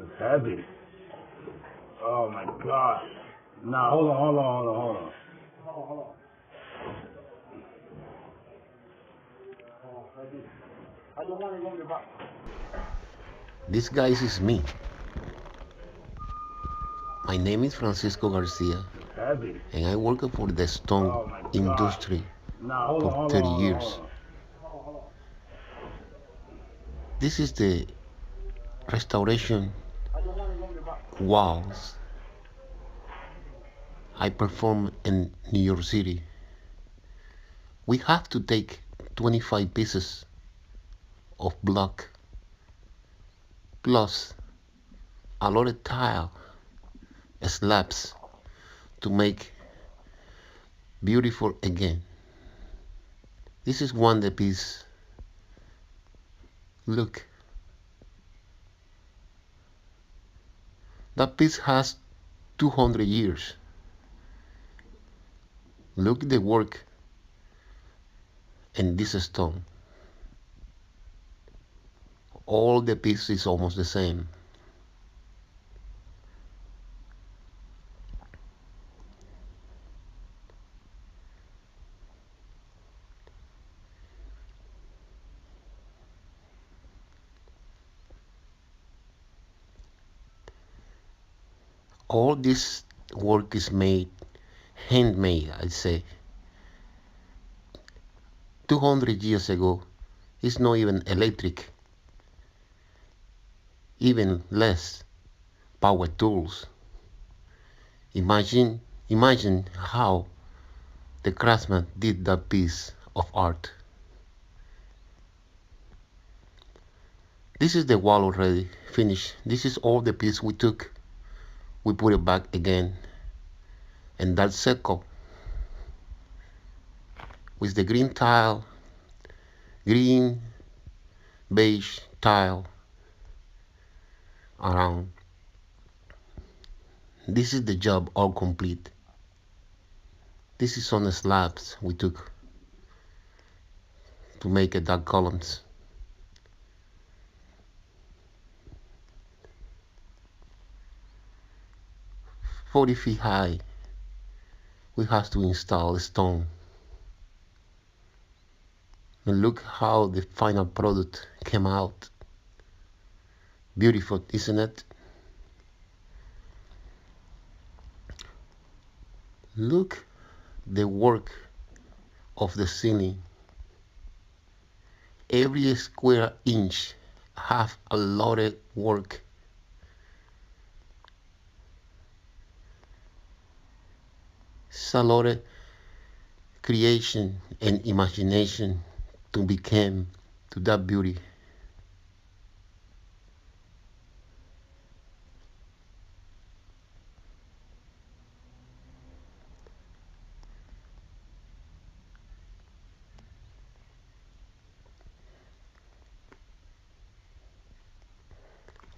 It's heavy. Oh my gosh. Nah, hold on. I don't want to go in the box. This guys is me. My name is Francisco Garcia, It's heavy. and I work for the stone Oh my gosh. industry Nah, hold for on. 30 years. This is the restoration I don't want to go in the box. walls I perform in New York City. We have to take 25 pieces of block plus a lot of tile slabs to make beautiful again. This is one the piece. Look, that piece has 200 years. Look the work in this stone. All the piece is almost the same. All this work is made handmade, I say. 200 years ago, it's not even electric, even less power tools. Imagine how the craftsman did that piece of art. This is the wall already finished. This is all the piece we took. We put it back again. And that circle with the green tile, green, beige tile around. This is the job all complete. This is on the slabs we took to make it dark columns. 40 feet high. We have to install stone. And look how the final product came out. Beautiful, isn't it? Look the work of the ceiling. Every square inch have a lot of work. It's a lot of creation and imagination to become to that beauty.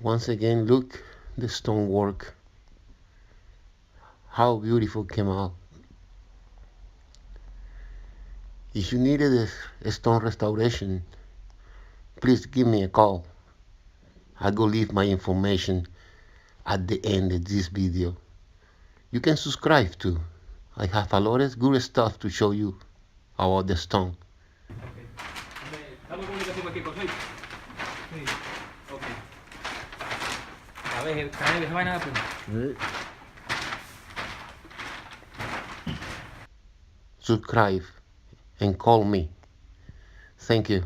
Once again, look the stonework. How beautiful came out. If you needed a stone restoration, please give me a call. I will leave my information at the end of this video. You can subscribe too. I have a lot of good stuff to show you about the stone. Dame comunicación cualquier cosa. Sí. Ok. A ver, cae esa vaina de Subscribe and call me. Thank you.